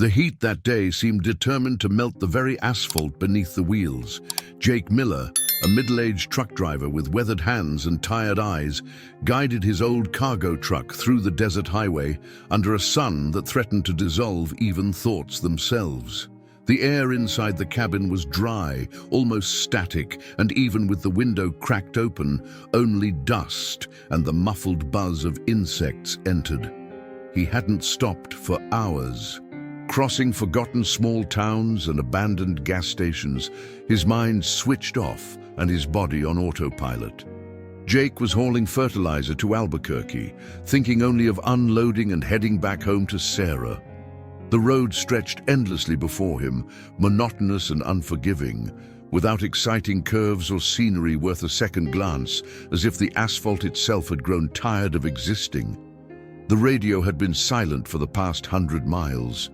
The heat that day seemed determined to melt the very asphalt beneath the wheels. Jake Miller, a middle-aged truck driver with weathered hands and tired eyes, guided his old cargo truck through the desert highway under a sun that threatened to dissolve even thoughts themselves. The air inside the cabin was dry, almost static, and even with the window cracked open, only dust and the muffled buzz of insects entered. He hadn't stopped for hours. Crossing forgotten small towns and abandoned gas stations, his mind switched off and his body on autopilot. Jake was hauling fertilizer to Albuquerque, thinking only of unloading and heading back home to Sarah. The road stretched endlessly before him, monotonous and unforgiving, without exciting curves or scenery worth a second glance, as if the asphalt itself had grown tired of existing. The radio had been silent for the past 100 miles.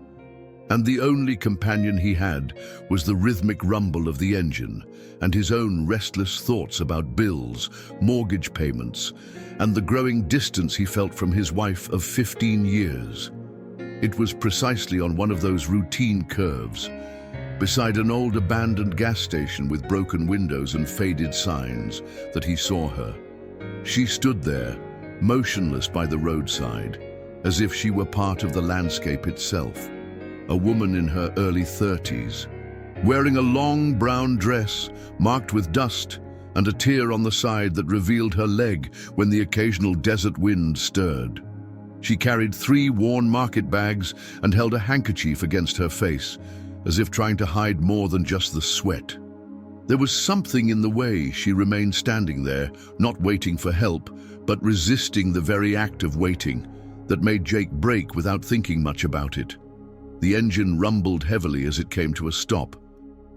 And the only companion he had was the rhythmic rumble of the engine and his own restless thoughts about bills, mortgage payments, and the growing distance he felt from his wife of 15 years. It was precisely on one of those routine curves, beside an old abandoned gas station with broken windows and faded signs, that he saw her. She stood there, motionless by the roadside, as if she were part of the landscape itself. A woman in her early 30s, wearing a long brown dress marked with dust and a tear on the side that revealed her leg when the occasional desert wind stirred. She carried 3 worn market bags and held a handkerchief against her face, as if trying to hide more than just the sweat. There was something in the way she remained standing there, not waiting for help, but resisting the very act of waiting, that made Jake brake without thinking much about it. The engine rumbled heavily as it came to a stop,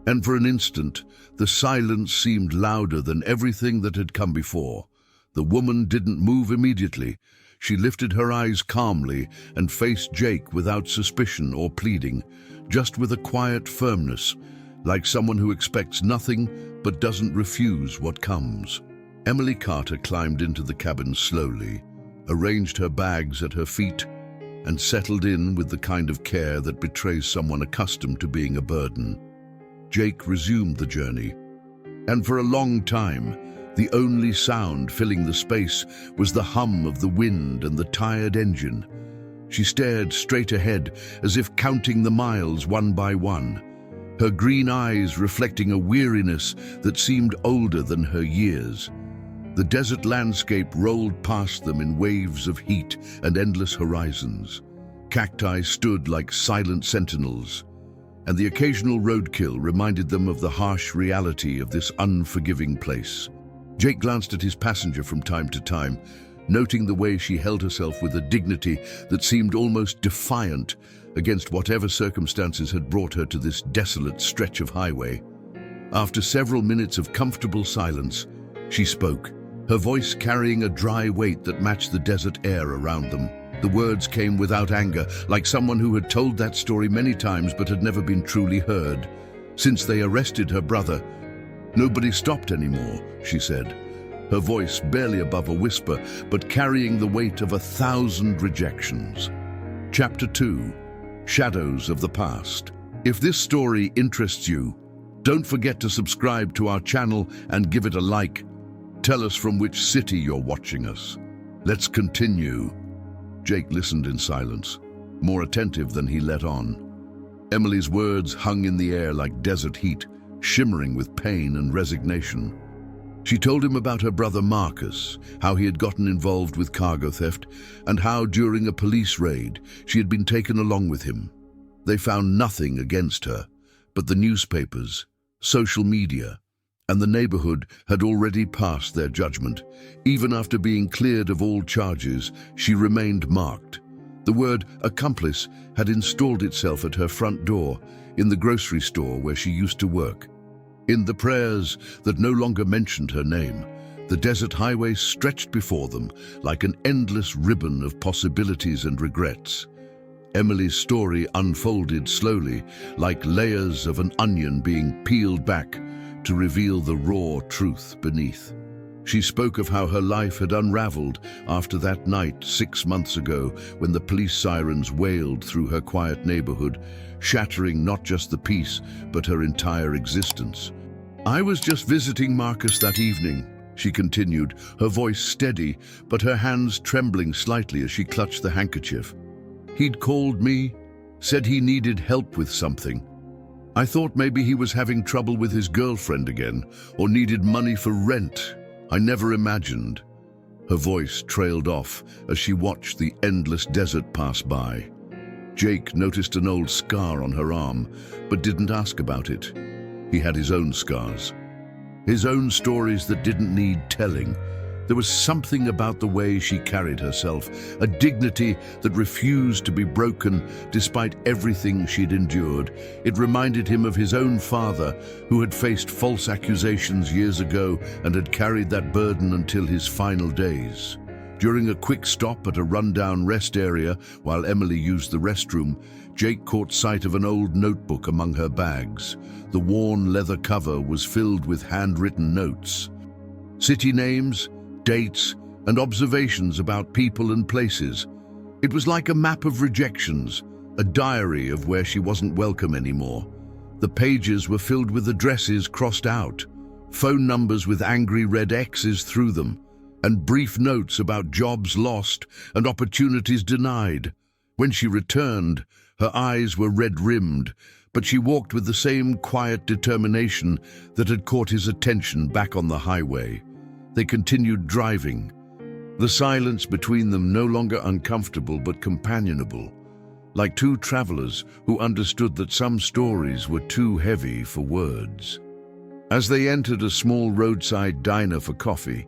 and for an instant, the silence seemed louder than everything that had come before. The woman didn't move immediately. She lifted her eyes calmly and faced Jake without suspicion or pleading, just with a quiet firmness, like someone who expects nothing but doesn't refuse what comes. Emily Carter climbed into the cabin slowly, arranged her bags at her feet, and settled in with the kind of care that betrays someone accustomed to being a burden. Jake resumed the journey, and for a long time, the only sound filling the space was the hum of the wind and the tired engine. She stared straight ahead, as if counting the miles one by one, her green eyes reflecting a weariness that seemed older than her years. The desert landscape rolled past them in waves of heat and endless horizons. Cacti stood like silent sentinels, and the occasional roadkill reminded them of the harsh reality of this unforgiving place. Jake glanced at his passenger from time to time, noting the way she held herself with a dignity that seemed almost defiant against whatever circumstances had brought her to this desolate stretch of highway. After several minutes of comfortable silence, she spoke, her voice carrying a dry weight that matched the desert air around them. The words came without anger, like someone who had told that story many times but had never been truly heard. Since they arrested her brother, nobody stopped anymore, she said, her voice barely above a whisper, but carrying the weight of 1,000 rejections. Chapter 2: Shadows of the Past. If this story interests you, don't forget to subscribe to our channel and give it a like. Tell us from which city you're watching us. Let's continue. Jake listened in silence, more attentive than he let on. Emily's words hung in the air like desert heat, shimmering with pain and resignation. She told him about her brother Marcus, how he had gotten involved with cargo theft, and how during a police raid she had been taken along with him. They found nothing against her, but the newspapers, social media, and the neighborhood had already passed their judgment. Even after being cleared of all charges, she remained marked. The word accomplice had installed itself at her front door, in the grocery store where she used to work. In the prayers that no longer mentioned her name, the desert highway stretched before them like an endless ribbon of possibilities and regrets. Emily's story unfolded slowly, like layers of an onion being peeled back to reveal the raw truth beneath. She spoke of how her life had unraveled after that night 6 months ago when the police sirens wailed through her quiet neighborhood, shattering not just the peace, but her entire existence. "I was just visiting Marcus that evening," she continued, her voice steady, but her hands trembling slightly as she clutched the handkerchief. "He'd called me, said he needed help with something. I thought maybe he was having trouble with his girlfriend again, or needed money for rent. I never imagined." Her voice trailed off as she watched the endless desert pass by. Jake noticed an old scar on her arm, but didn't ask about it. He had his own scars, his own stories that didn't need telling. There was something about the way she carried herself, a dignity that refused to be broken despite everything she'd endured. It reminded him of his own father, who had faced false accusations years ago and had carried that burden until his final days. During a quick stop at a rundown rest area while Emily used the restroom, Jake caught sight of an old notebook among her bags. The worn leather cover was filled with handwritten notes. City names, dates, and observations about people and places. It was like a map of rejections, a diary of where she wasn't welcome anymore. The pages were filled with addresses crossed out, phone numbers with angry red X's through them, and brief notes about jobs lost and opportunities denied. When she returned, her eyes were red-rimmed, but she walked with the same quiet determination that had caught his attention back on the highway. They continued driving, the silence between them no longer uncomfortable but companionable, like two travelers who understood that some stories were too heavy for words. As they entered a small roadside diner for coffee,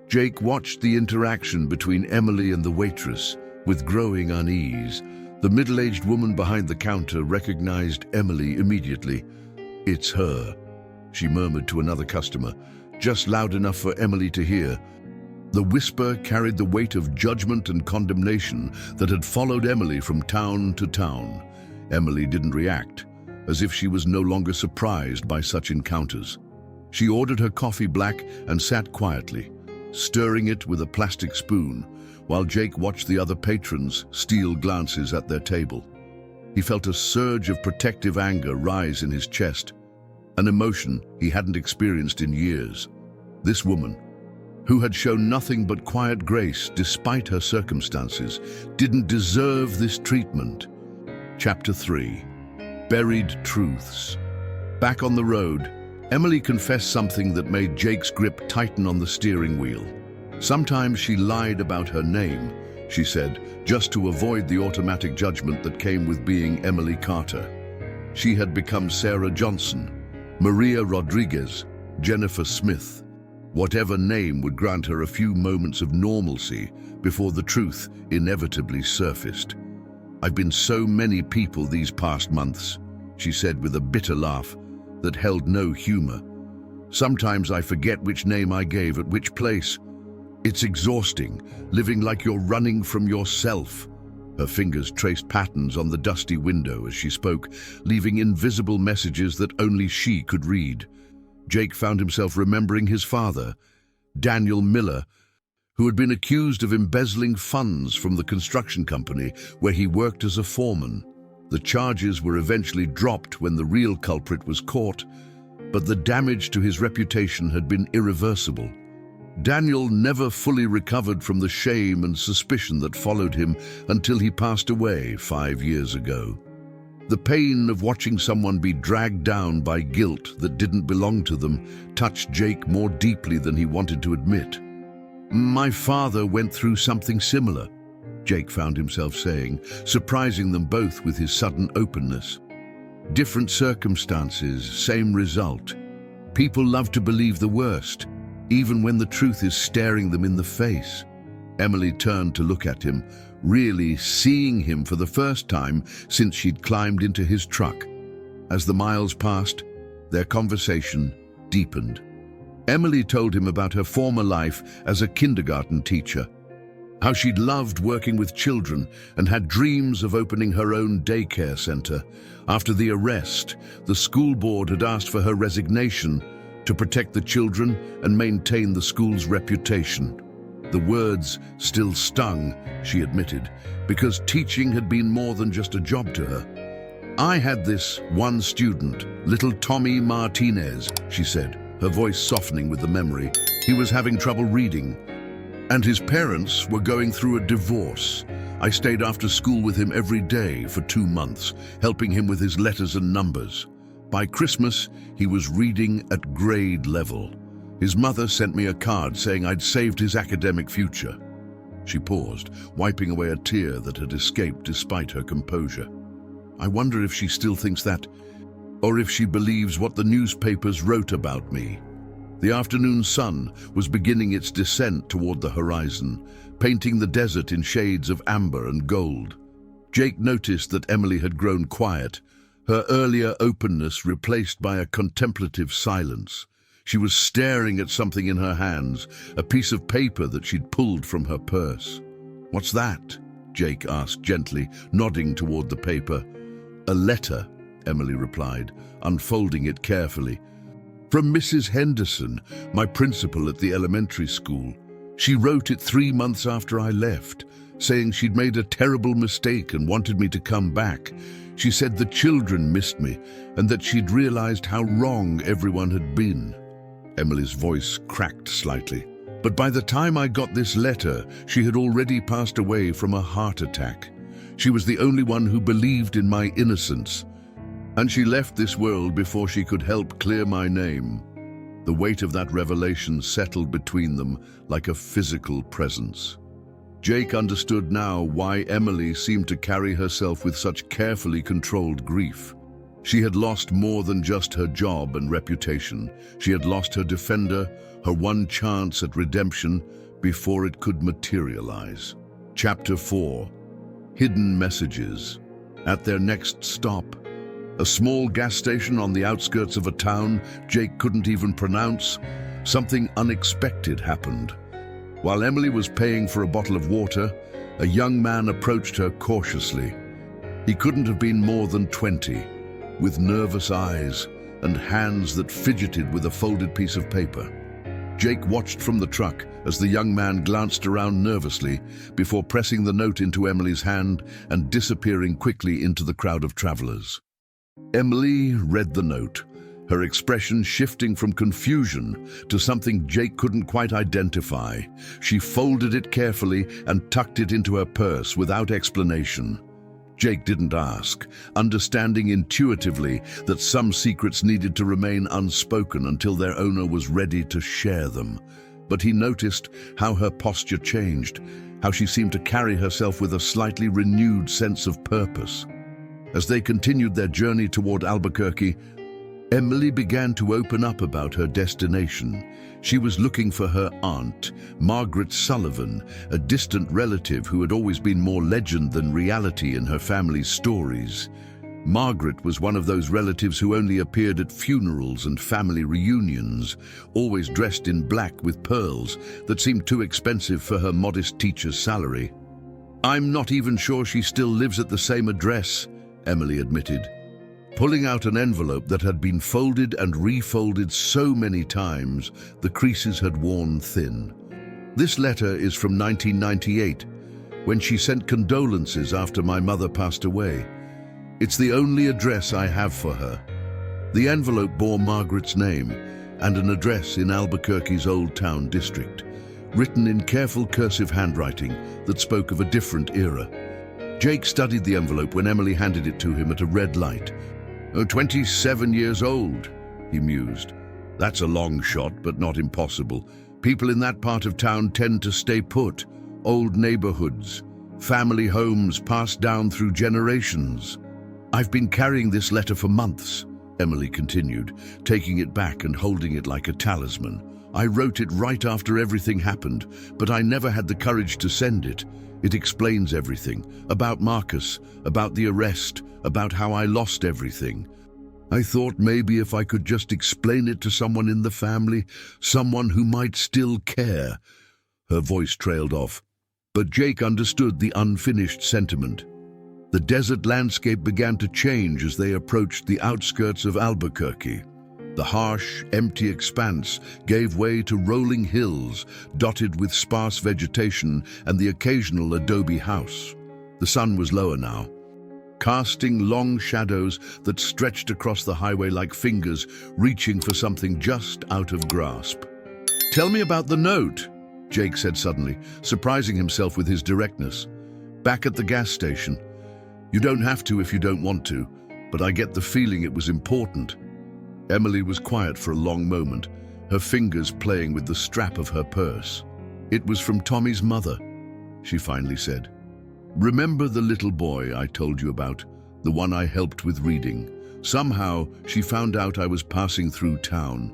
Jake watched the interaction between Emily and the waitress with growing unease. The middle-aged woman behind the counter recognized Emily immediately. "It's her," she murmured to another customer, just loud enough for Emily to hear. The whisper carried the weight of judgment and condemnation that had followed Emily from town to town. Emily didn't react, as if she was no longer surprised by such encounters. She ordered her coffee black and sat quietly, stirring it with a plastic spoon, while Jake watched the other patrons steal glances at their table. He felt a surge of protective anger rise in his chest, an emotion he hadn't experienced in years. This woman, who had shown nothing but quiet grace despite her circumstances, didn't deserve this treatment. Chapter 3. Buried Truths. Back on the road, Emily confessed something that made Jake's grip tighten on the steering wheel. Sometimes she lied about her name, she said, just to avoid the automatic judgment that came with being Emily Carter. She had become Sarah Johnson, Maria Rodriguez, Jennifer Smith. Whatever name would grant her a few moments of normalcy before the truth inevitably surfaced. "I've been so many people these past months," she said with a bitter laugh that held no humor. "Sometimes I forget which name I gave at which place. It's exhausting, living like you're running from yourself." Her fingers traced patterns on the dusty window as she spoke, leaving invisible messages that only she could read. Jake found himself remembering his father, Daniel Miller, who had been accused of embezzling funds from the construction company where he worked as a foreman. The charges were eventually dropped when the real culprit was caught, but the damage to his reputation had been irreversible. Daniel never fully recovered from the shame and suspicion that followed him until he passed away 5 years ago. The pain of watching someone be dragged down by guilt that didn't belong to them touched Jake more deeply than he wanted to admit. "My father went through something similar," Jake found himself saying, surprising them both with his sudden openness. "Different circumstances, same result. People love to believe the worst, even when the truth is staring them in the face." Emily turned to look at him, really seeing him for the first time since she'd climbed into his truck. As the miles passed, their conversation deepened. Emily told him about her former life as a kindergarten teacher, how she'd loved working with children and had dreams of opening her own daycare center. After the arrest, the school board had asked for her resignation, to protect the children and maintain the school's reputation. The words still stung, she admitted, because teaching had been more than just a job to her. "I had this one student, little Tommy Martinez," she said, her voice softening with the memory. "He was having trouble reading, and his parents were going through a divorce. I stayed after school with him every day for 2 months, helping him with his letters and numbers. By Christmas, he was reading at grade level. His mother sent me a card saying I'd saved his academic future." She paused, wiping away a tear that had escaped despite her composure. "I wonder if she still thinks that, or if she believes what the newspapers wrote about me." The afternoon sun was beginning its descent toward the horizon, painting the desert in shades of amber and gold. Jake noticed that Emily had grown quiet, her earlier openness replaced by a contemplative silence. She was staring at something in her hands, a piece of paper that she'd pulled from her purse. "What's that?" Jake asked gently, nodding toward the paper. "A letter," Emily replied, unfolding it carefully. "From Mrs. Henderson, my principal at the elementary school. She wrote it 3 months after I left, saying she'd made a terrible mistake and wanted me to come back. She said the children missed me and that she'd realized how wrong everyone had been." Emily's voice cracked slightly. "But by the time I got this letter, she had already passed away from a heart attack. She was the only one who believed in my innocence, and she left this world before she could help clear my name." The weight of that revelation settled between them like a physical presence. Jake understood now why Emily seemed to carry herself with such carefully controlled grief. She had lost more than just her job and reputation. She had lost her defender, her one chance at redemption before it could materialize. Chapter 4. Hidden Messages. At their next stop, a small gas station on the outskirts of a town Jake couldn't even pronounce, something unexpected happened. While Emily was paying for a bottle of water, a young man approached her cautiously. He couldn't have been more than 20, with nervous eyes and hands that fidgeted with a folded piece of paper. Jake watched from the truck as the young man glanced around nervously before pressing the note into Emily's hand and disappearing quickly into the crowd of travelers. Emily read the note, her expression shifting from confusion to something Jake couldn't quite identify. She folded it carefully and tucked it into her purse without explanation. Jake didn't ask, understanding intuitively that some secrets needed to remain unspoken until their owner was ready to share them. But he noticed how her posture changed, how she seemed to carry herself with a slightly renewed sense of purpose. As they continued their journey toward Albuquerque, Emily began to open up about her destination. She was looking for her aunt, Margaret Sullivan, a distant relative who had always been more legend than reality in her family's stories. Margaret was one of those relatives who only appeared at funerals and family reunions, always dressed in black with pearls that seemed too expensive for her modest teacher's salary. "I'm not even sure she still lives at the same address," Emily admitted, pulling out an envelope that had been folded and refolded so many times the creases had worn thin. "This letter is from 1998, when she sent condolences after my mother passed away. It's the only address I have for her." The envelope bore Margaret's name and an address in Albuquerque's Old Town district, written in careful cursive handwriting that spoke of a different era. Jake studied the envelope when Emily handed it to him at a red light. "Oh, 27 years old," he mused. "That's a long shot, but not impossible. People in that part of town tend to stay put. Old neighborhoods, family homes passed down through generations." "I've been carrying this letter for months," Emily continued, taking it back and holding it like a talisman. "I wrote it right after everything happened, but I never had the courage to send it. It explains everything, about Marcus, about the arrest, about how I lost everything. I thought maybe if I could just explain it to someone in the family, someone who might still care." Her voice trailed off, but Jake understood the unfinished sentiment. The desert landscape began to change as they approached the outskirts of Albuquerque. The harsh, empty expanse gave way to rolling hills dotted with sparse vegetation and the occasional adobe house. The sun was lower now, casting long shadows that stretched across the highway like fingers reaching for something just out of grasp. "Tell me about the note," Jake said suddenly, surprising himself with his directness. "Back at the gas station. You don't have to if you don't want to, but I get the feeling it was important." Emily was quiet for a long moment, her fingers playing with the strap of her purse. "It was from Tommy's mother," she finally said. "Remember the little boy I told you about, the one I helped with reading? Somehow, she found out I was passing through town.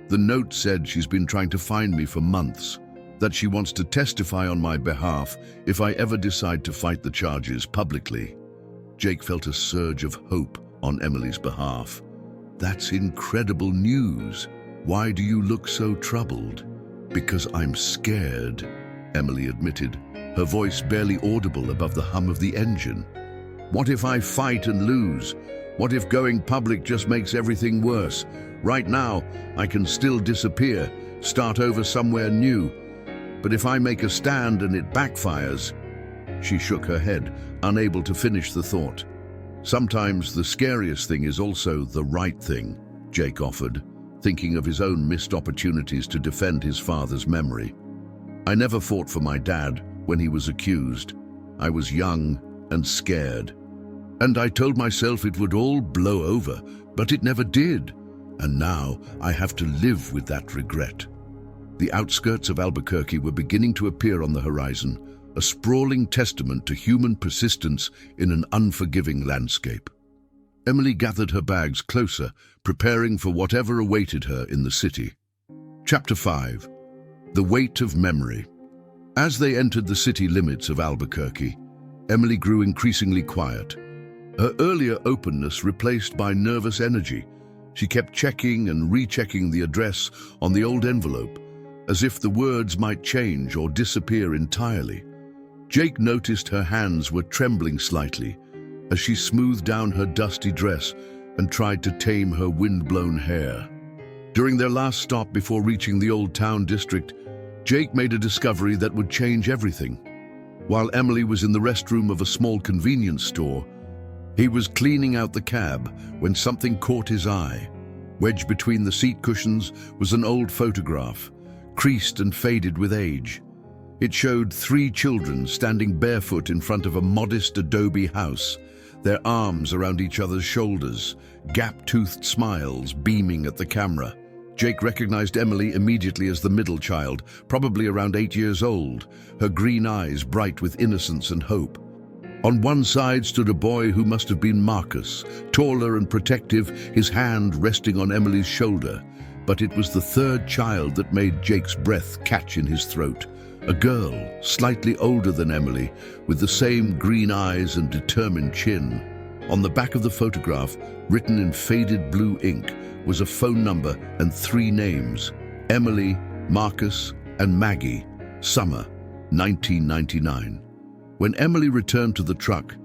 The note said she's been trying to find me for months, that she wants to testify on my behalf if I ever decide to fight the charges publicly." Jake felt a surge of hope on Emily's behalf. "That's incredible news. Why do you look so troubled?" "Because I'm scared," Emily admitted, her voice barely audible above the hum of the engine. "What if I fight and lose? What if going public just makes everything worse? Right now, I can still disappear, start over somewhere new. But if I make a stand and it backfires..." She shook her head, unable to finish the thought. "Sometimes the scariest thing is also the right thing," Jake offered, thinking of his own missed opportunities to defend his father's memory. "I never fought for my dad when he was accused. I was young and scared. And I told myself it would all blow over, but it never did. And now I have to live with that regret." The outskirts of Albuquerque were beginning to appear on the horizon, a sprawling testament to human persistence in an unforgiving landscape. Emily gathered her bags closer, preparing for whatever awaited her in the city. Chapter 5. The Weight of Memory. As they entered the city limits of Albuquerque, Emily grew increasingly quiet, her earlier openness replaced by nervous energy. She kept checking and rechecking the address on the old envelope, as if the words might change or disappear entirely. Jake noticed her hands were trembling slightly as she smoothed down her dusty dress and tried to tame her wind-blown hair. During their last stop before reaching the Old Town District, Jake made a discovery that would change everything. While Emily was in the restroom of a small convenience store, he was cleaning out the cab when something caught his eye. Wedged between the seat cushions was an old photograph, creased and faded with age. It showed 3 children standing barefoot in front of a modest adobe house, their arms around each other's shoulders, gap-toothed smiles beaming at the camera. Jake recognized Emily immediately as the middle child, probably around 8 years old, her green eyes bright with innocence and hope. On one side stood a boy who must have been Marcus, taller and protective, his hand resting on Emily's shoulder. But it was the third child that made Jake's breath catch in his throat. A girl, slightly older than Emily, with the same green eyes and determined chin. On the back of the photograph, written in faded blue ink, was a phone number and 3 names: Emily, Marcus, and Maggie. Summer, 1999. When Emily returned to the truck,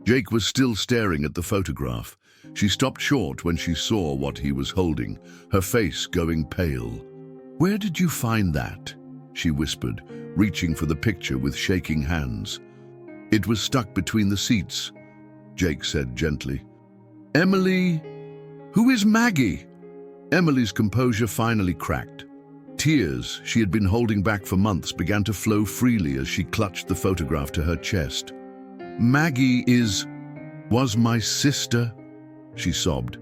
Jake was still staring at the photograph. She stopped short when she saw what he was holding, her face going pale. "Where did you find that?" she whispered, reaching for the picture with shaking hands. "It was stuck between the seats," Jake said gently. "Emily, who is Maggie?" Emily's composure finally cracked. Tears she had been holding back for months began to flow freely as she clutched the photograph to her chest. "Maggie was my sister," she sobbed.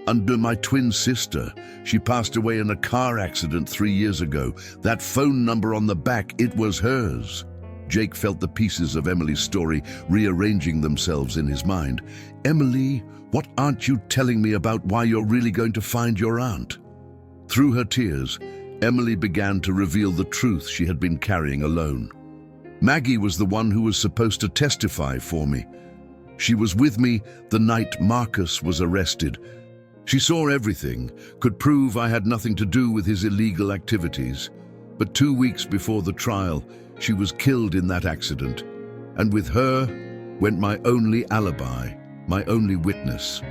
"Under my twin sister. She passed away in a car accident 3 years ago. That phone number on the back, it was hers." Jake felt the pieces of Emily's story rearranging themselves in his mind. "Emily, what aren't you telling me about why you're really going to find your aunt?" Through her tears, Emily began to reveal the truth she had been carrying alone. "Maggie was the one who was supposed to testify for me. She was with me the night Marcus was arrested. She saw everything, could prove I had nothing to do with his illegal activities. But 2 weeks before the trial, she was killed in that accident. And with her went my only alibi, my only witness."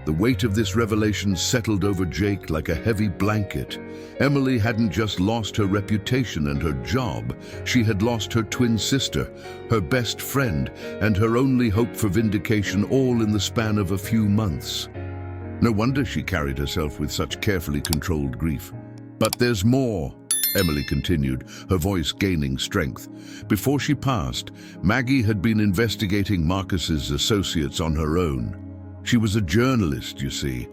The weight of this revelation settled over Jake like a heavy blanket. Emily hadn't just lost her reputation and her job, she had lost her twin sister, her best friend, and her only hope for vindication, all in the span of a few months. No wonder she carried herself with such carefully controlled grief. "But there's more," Emily continued, her voice gaining strength. Before she passed, Maggie had been investigating Marcus's associates on her own. She was a journalist, you see,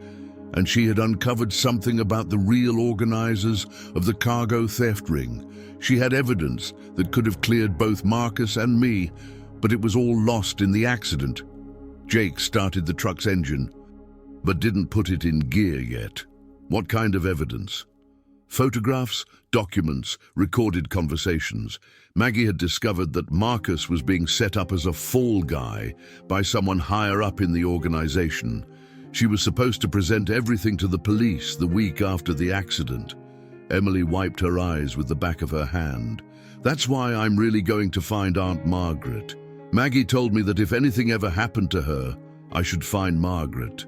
and she had uncovered something about the real organizers of the cargo theft ring. She had evidence that could have cleared both Marcus and me, but it was all lost in the accident. Jake started the truck's engine, but didn't put it in gear yet. What kind of evidence? Photographs, documents, recorded conversations. Maggie had discovered that Marcus was being set up as a fall guy by someone higher up in the organization. She was supposed to present everything to the police the week after the accident. Emily wiped her eyes with the back of her hand. "That's why I'm really going to find Aunt Margaret. Maggie told me that if anything ever happened to her, I should find Margaret.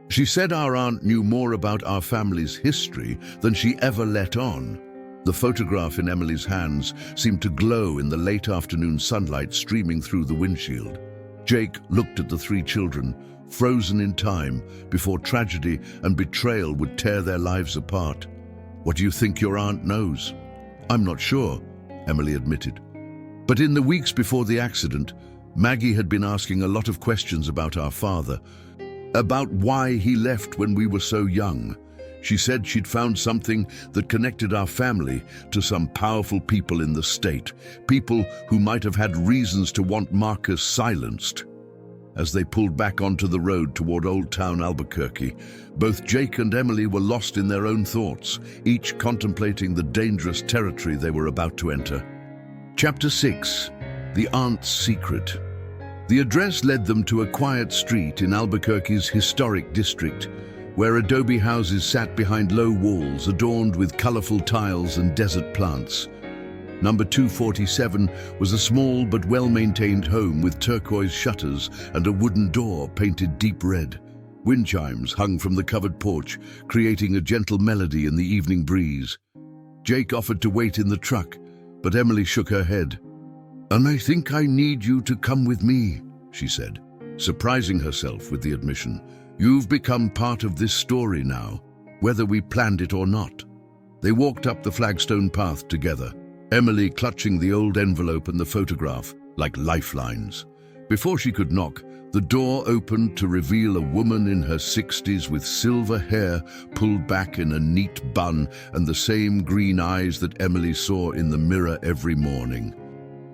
She said our aunt knew more about our family's history than she ever let on." The photograph in Emily's hands seemed to glow in the late afternoon sunlight streaming through the windshield. Jake looked at the three children, frozen in time, before tragedy and betrayal would tear their lives apart. "What do you think your aunt knows?" "I'm not sure," Emily admitted. But in the weeks before the accident, Maggie had been asking a lot of questions about our father, about why he left when we were so young. She said she'd found something that connected our family to some powerful people in the state, people who might have had reasons to want Marcus silenced. As they pulled back onto the road toward Old Town Albuquerque, both Jake and Emily were lost in their own thoughts, each contemplating the dangerous territory they were about to enter. Chapter 6. The Aunt's Secret. The address led them to a quiet street in Albuquerque's historic district, where adobe houses sat behind low walls adorned with colorful tiles and desert plants. Number 247 was a small but well-maintained home with turquoise shutters and a wooden door painted deep red. Wind chimes hung from the covered porch, creating a gentle melody in the evening breeze. Jake offered to wait in the truck, but Emily shook her head. "And I think I need you to come with me," she said, surprising herself with the admission. "You've become part of this story now, whether we planned it or not." They walked up the flagstone path together, Emily clutching the old envelope and the photograph like lifelines. Before she could knock, the door opened to reveal a woman in her 60s with silver hair pulled back in a neat bun and the same green eyes that Emily saw in the mirror every morning.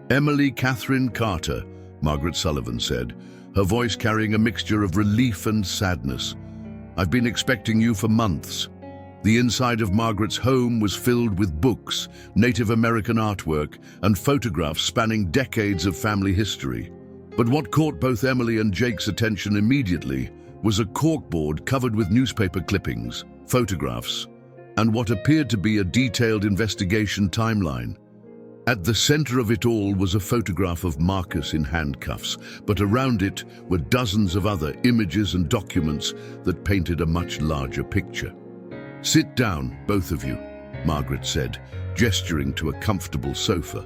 "Emily Catherine Carter," Margaret Sullivan said, her voice carrying a mixture of relief and sadness. "I've been expecting you for months." The inside of Margaret's home was filled with books, Native American artwork, and photographs spanning decades of family history. But what caught both Emily and Jake's attention immediately was a corkboard covered with newspaper clippings, photographs, and what appeared to be a detailed investigation timeline. At the center of it all was a photograph of Marcus in handcuffs, but around it were dozens of other images and documents that painted a much larger picture. "Sit down, both of you," Margaret said, gesturing to a comfortable sofa.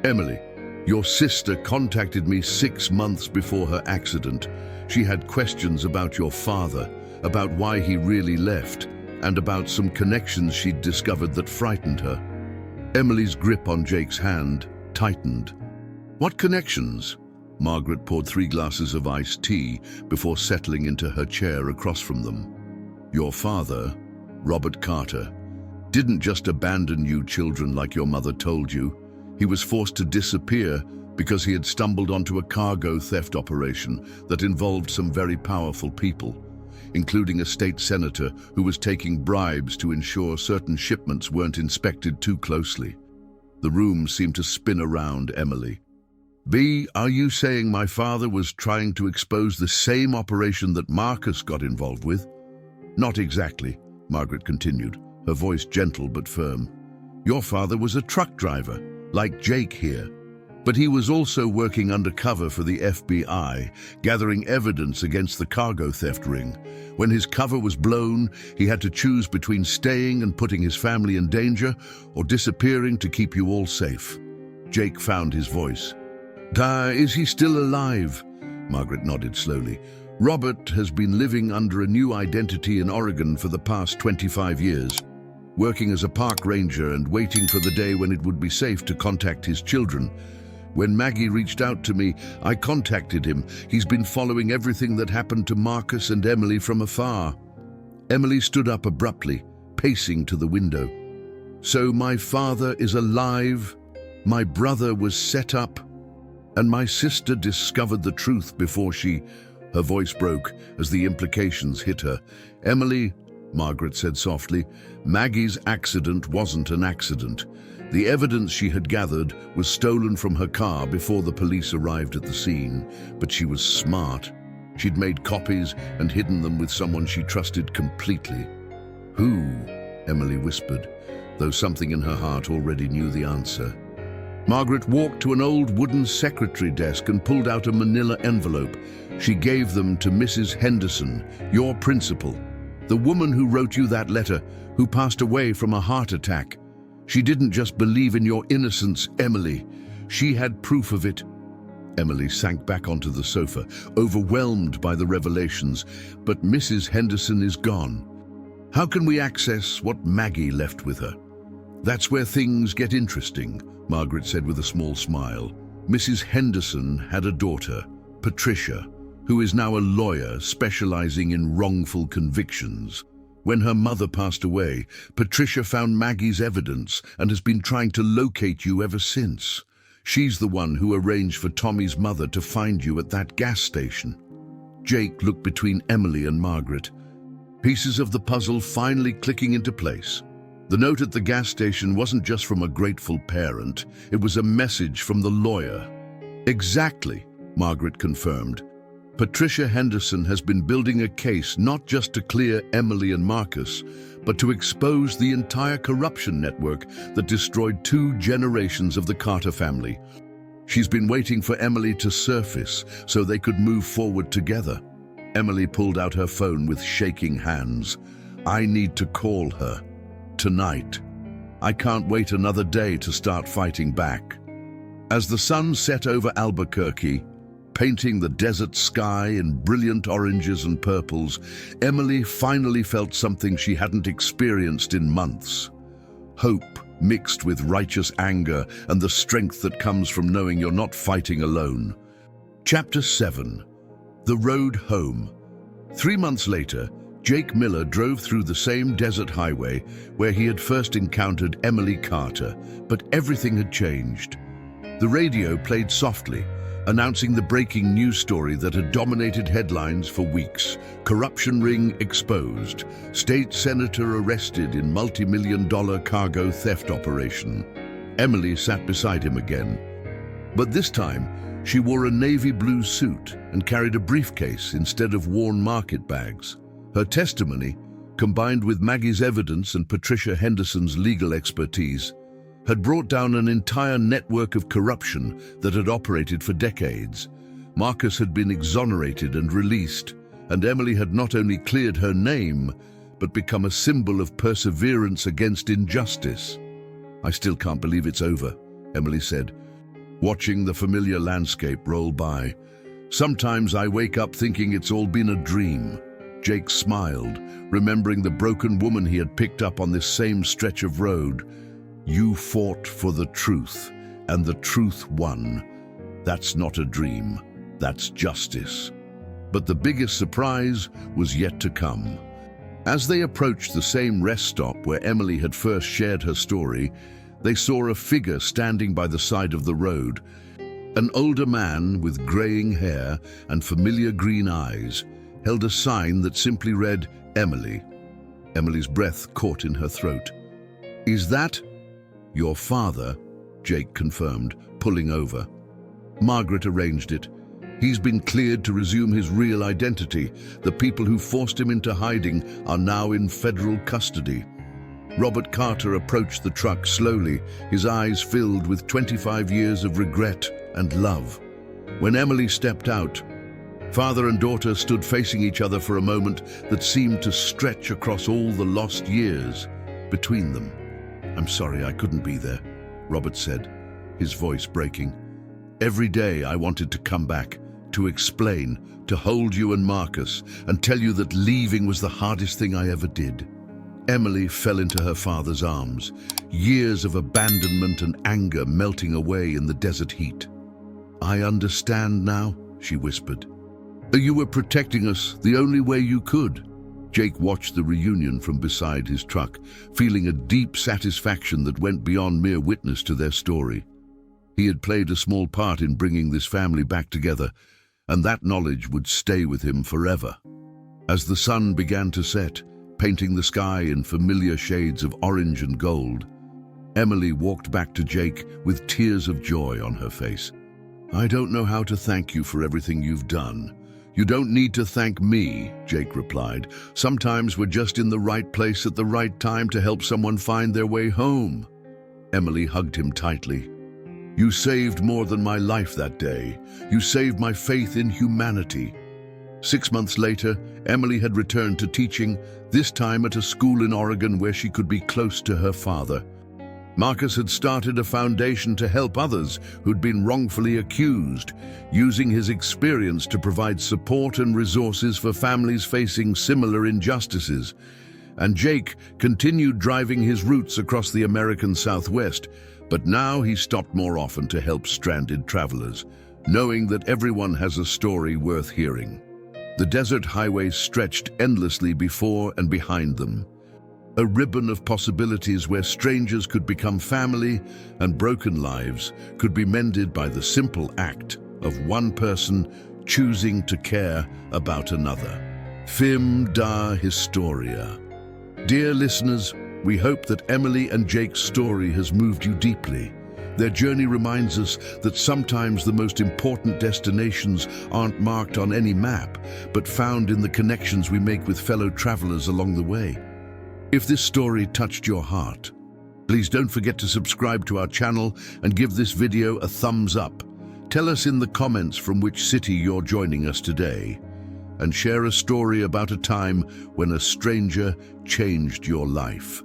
"Emily, your sister contacted me 6 months before her accident. She had questions about your father, about why he really left, and about some connections she'd discovered that frightened her." Emily's grip on Jake's hand tightened. "What connections?" Margaret poured 3 glasses of iced tea before settling into her chair across from them. "Your father, Robert Carter, didn't just abandon you children like your mother told you. He was forced to disappear because he had stumbled onto a cargo theft operation that involved some very powerful people, including a state senator who was taking bribes to ensure certain shipments weren't inspected too closely." The room seemed to spin around Emily. "B, are you saying my father was trying to expose the same operation that Marcus got involved with?" "Not exactly," Margaret continued, her voice gentle but firm. "Your father was a truck driver, like Jake here. But he was also working undercover for the FBI, gathering evidence against the cargo theft ring. When his cover was blown, he had to choose between staying and putting his family in danger or disappearing to keep you all safe. Jake found his voice. Is he still alive? Margaret nodded slowly. Robert has been living under a new identity in Oregon for the past 25 years, working as a park ranger and waiting for the day when it would be safe to contact his children. When Maggie reached out to me, I contacted him. He's been following everything that happened to Marcus and Emily from afar. Emily stood up abruptly, pacing to the window. So my father is alive, my brother was set up, and my sister discovered the truth before she... Her voice broke as the implications hit her. Emily, Margaret said softly, Maggie's accident wasn't an accident. The evidence she had gathered was stolen from her car before the police arrived at the scene, but she was smart. She'd made copies and hidden them with someone she trusted completely. Who? Emily whispered, though something in her heart already knew the answer. Margaret walked to an old wooden secretary desk and pulled out a manila envelope. She gave them to Mrs. Henderson, your principal, the woman who wrote you that letter, who passed away from a heart attack. She didn't just believe in your innocence, Emily. She had proof of it. Emily sank back onto the sofa, overwhelmed by the revelations. But Mrs. Henderson is gone. How can we access what Maggie left with her? That's where things get interesting, Margaret said with a small smile. Mrs. Henderson had a daughter, Patricia, who is now a lawyer specializing in wrongful convictions. When her mother passed away, Patricia found Maggie's evidence and has been trying to locate you ever since. She's the one who arranged for Tommy's mother to find you at that gas station. Jake looked between Emily and Margaret, pieces of the puzzle finally clicking into place. The note at the gas station wasn't just from a grateful parent, it was a message from the lawyer. Exactly, Margaret confirmed. Patricia Henderson has been building a case not just to clear Emily and Marcus, but to expose the entire corruption network that destroyed 2 generations of the Carter family. She's been waiting for Emily to surface so they could move forward together. Emily pulled out her phone with shaking hands. I need to call her. Tonight. I can't wait another day to start fighting back. As the sun set over Albuquerque, painting the desert sky in brilliant oranges and purples, Emily finally felt something she hadn't experienced in months. Hope mixed with righteous anger and the strength that comes from knowing you're not fighting alone. Chapter 7. The Road Home. 3 months later, Jake Miller drove through the same desert highway where he had first encountered Emily Carter, but everything had changed. The radio played softly, announcing the breaking news story that had dominated headlines for weeks. Corruption ring exposed. State senator arrested in multi-million-dollar cargo theft operation. Emily sat beside him again. But this time, she wore a navy blue suit and carried a briefcase instead of worn market bags. Her testimony, combined with Maggie's evidence and Patricia Henderson's legal expertise, had brought down an entire network of corruption that had operated for decades. Marcus had been exonerated and released, and Emily had not only cleared her name, but become a symbol of perseverance against injustice. I still can't believe it's over, Emily said, watching the familiar landscape roll by. Sometimes I wake up thinking it's all been a dream. Jake smiled, remembering the broken woman he had picked up on this same stretch of road. You fought for the truth, and the truth won. That's not a dream, that's justice. But the biggest surprise was yet to come. As they approached the same rest stop where Emily had first shared her story, they saw a figure standing by the side of the road. An older man with graying hair and familiar green eyes held a sign that simply read, Emily. Emily's breath caught in her throat. Is that your father? Jake confirmed, pulling over. Margaret arranged it. He's been cleared to resume his real identity. The people who forced him into hiding are now in federal custody. Robert Carter approached the truck slowly, his eyes filled with 25 years of regret and love. When Emily stepped out, father and daughter stood facing each other for a moment that seemed to stretch across all the lost years between them. "I'm sorry I couldn't be there," Robert said, his voice breaking. "Every day I wanted to come back, to explain, to hold you and Marcus, and tell you that leaving was the hardest thing I ever did." Emily fell into her father's arms, years of abandonment and anger melting away in the desert heat. "I understand now," she whispered. "You were protecting us the only way you could." Jake watched the reunion from beside his truck, feeling a deep satisfaction that went beyond mere witness to their story. He had played a small part in bringing this family back together, and that knowledge would stay with him forever. As the sun began to set, painting the sky in familiar shades of orange and gold, Emily walked back to Jake with tears of joy on her face. "I don't know how to thank you for everything you've done." "You don't need to thank me," Jake replied. "Sometimes we're just in the right place at the right time to help someone find their way home." Emily hugged him tightly. "You saved more than my life that day. You saved my faith in humanity." 6 months later, Emily had returned to teaching, this time at a school in Oregon where she could be close to her father. Marcus had started a foundation to help others who'd been wrongfully accused, using his experience to provide support and resources for families facing similar injustices. And Jake continued driving his routes across the American Southwest, but now he stopped more often to help stranded travelers, knowing that everyone has a story worth hearing. The desert highway stretched endlessly before and behind them, a ribbon of possibilities where strangers could become family and broken lives could be mended by the simple act of one person choosing to care about another. Fim da Historia. Dear listeners, we hope that Emily and Jake's story has moved you deeply. Their journey reminds us that sometimes the most important destinations aren't marked on any map, but found in the connections we make with fellow travelers along the way. If this story touched your heart, please don't forget to subscribe to our channel and give this video a thumbs up. Tell us in the comments from which city you're joining us today, and share a story about a time when a stranger changed your life.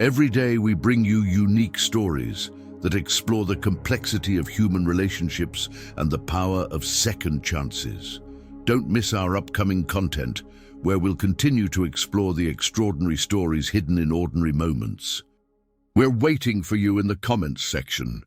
Every day we bring you unique stories that explore the complexity of human relationships and the power of second chances. Don't miss our upcoming content, where we'll continue to explore the extraordinary stories hidden in ordinary moments. We're waiting for you in the comments section.